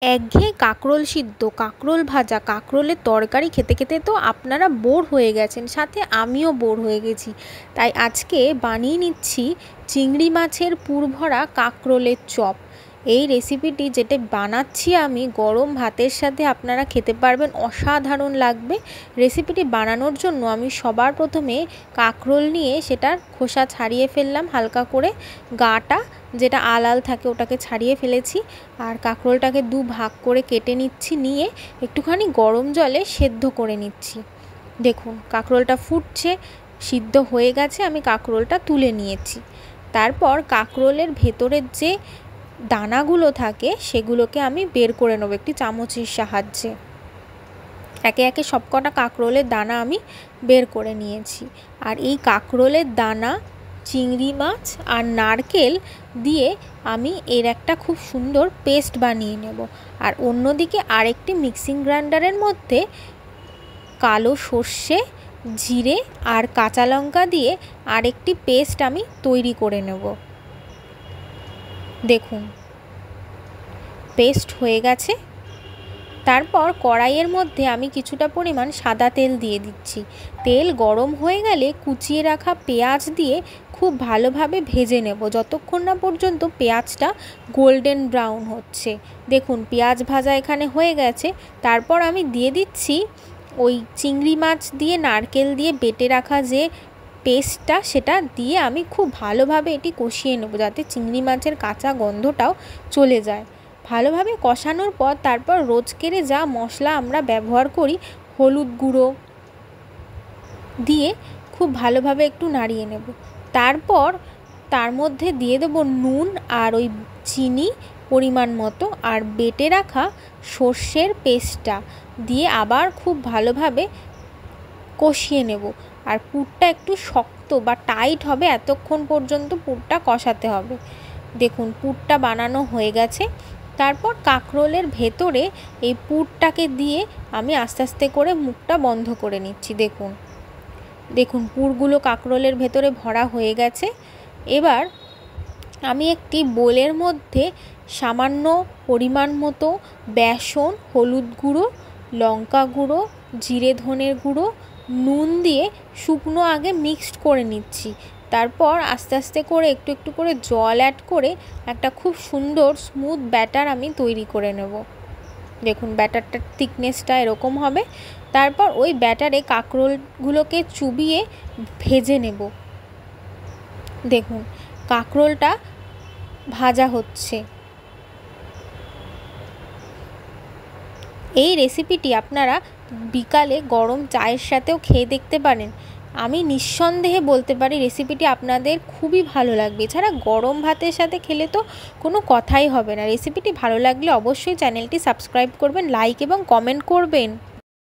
একঘেয়ে কাঁকরোল সিদ্ধ, কাঁকরোল ভাজা, কাঁকরোলের তরকারি খেতে খেতে তো আপনারা বোর হয়ে গেছেন, সাথে আমিও বোর হয়ে গেছি। তাই আজকে বানিয়ে নিচ্ছি চিংড়ি মাছের পুরভরা কাঁকরোলের চপ। এই রেসিপিটি যেটা বানাচ্ছি আমি গরম ভাতের সাথে আপনারা খেতে পারবেন, অসাধারণ লাগবে। রেসিপিটি বানানোর জন্য আমি সবার প্রথমে কাঁকরোল নিয়ে সেটার খোসা ছাড়িয়ে ফেললাম হালকা করে, গাটা যেটা আলাল থাকে ওটাকে ছাড়িয়ে ফেলেছি। আর কাঁকরোলটাকে দু ভাগ করে কেটে নিচ্ছি, নিয়ে একটুখানি গরম জলে সেদ্ধ করে নিচ্ছি। দেখুন কাঁকরোলটা ফুটছে, সিদ্ধ হয়ে গেছে, আমি কাঁকরোলটা তুলে নিয়েছি। তারপর কাঁকরোলের ভেতরের যে দানাগুলো থাকে সেগুলোকে আমি বের করে নেবো একটি চামচের সাহায্যে। একে একে সবকটা কাঁকরোলের দানা আমি বের করে নিয়েছি। আর এই কাঁকরোলের দানা, চিংড়ি মাছ আর নারকেল দিয়ে আমি এর একটা খুব সুন্দর পেস্ট বানিয়ে নেব। আর অন্যদিকে আরেকটি মিক্সিং গ্রাইন্ডারের মধ্যে কালো সর্ষে, জিরে আর কাঁচা লঙ্কা দিয়ে আরেকটি পেস্ট আমি তৈরি করে নেব। দেখুন পেস্ট হয়ে গেছে। তারপর কড়াইয়ের মধ্যে আমি কিছুটা পরিমাণ সাদা তেল দিয়ে দিচ্ছি। তেল গরম হয়ে গেলে কুচিয়ে রাখা পেঁয়াজ দিয়ে খুব ভালোভাবে ভেজে নেব, যতক্ষণ না পর্যন্ত পেঁয়াজটা গোল্ডেন ব্রাউন হচ্ছে। দেখুন পেঁয়াজ ভাজা এখানে হয়ে গেছে। তারপর আমি দিয়ে দিচ্ছি ওই চিংড়ি মাছ দিয়ে নারকেল দিয়ে বেটে রাখা যে পেস্টটা, সেটা দিয়ে আমি খুব ভালোভাবে এটি কষিয়ে নেব, যাতে চিংড়ি মাছের কাঁচা গন্ধটাও চলে যায়। ভালোভাবে কষানোর পর তারপর রোজকেরে যা মশলা আমরা ব্যবহার করি, হলুদ গুঁড়ো দিয়ে খুব ভালোভাবে একটু নাড়িয়ে নেব। তারপর তার মধ্যে দিয়ে দেবো নুন আর ওই চিনি পরিমাণ মতো, আর বেটে রাখা সর্ষের পেস্টটা দিয়ে আবার খুব ভালোভাবে কষিয়ে নেব। আর পুরটা একটু শক্ত বা টাইট হবে, এতক্ষণ পর্যন্ত পুরটা কষাতে হবে। দেখুন পুরটা বানানো হয়ে গেছে। তারপর কাঁকরোলের ভেতরে এই পুরটাকে দিয়ে আমি আস্তে আস্তে করে মুখটা বন্ধ করে নিচ্ছি। দেখুন পুরগুলো কাঁকরোলের ভেতরে ভরা হয়ে গেছে। এবার আমি একটি বোলের মধ্যে সামান্য পরিমাণ মতো বেসন, হলুদ গুঁড়ো, লঙ্কা গুঁড়ো, জিরে ধনের গুঁড়ো, নুন দিয়ে শুকনো আগে মিক্সড করে নিচ্ছি। তারপর আস্তে আস্তে করে একটু একটু করে জল অ্যাড করে একটা খুব সুন্দর স্মুথ ব্যাটার আমি তৈরি করে নেব। দেখুন ব্যাটারটার থিকনেসটা এরকম হবে। তারপর ওই ব্যাটারে কাঁকরোলগুলোকে চুবিয়ে ভেজে নেব। দেখুন কাঁকরোলটা ভাজা হচ্ছে। এই রেসিপিটি আপনারা বিকালে গরম চায়ের সাথেও খেয়ে দেখতে পারেন। আমি নিঃসন্দেহে বলতে পারি রেসিপিটি আপনাদের খুবই ভালো লাগবে। এছাড়া গরম ভাতের সাথে খেলে তো কোনো কথাই হবে না। রেসিপিটি ভালো লাগলে অবশ্যই চ্যানেলটি সাবস্ক্রাইব করবেন, লাইক এবং কমেন্ট করবেন।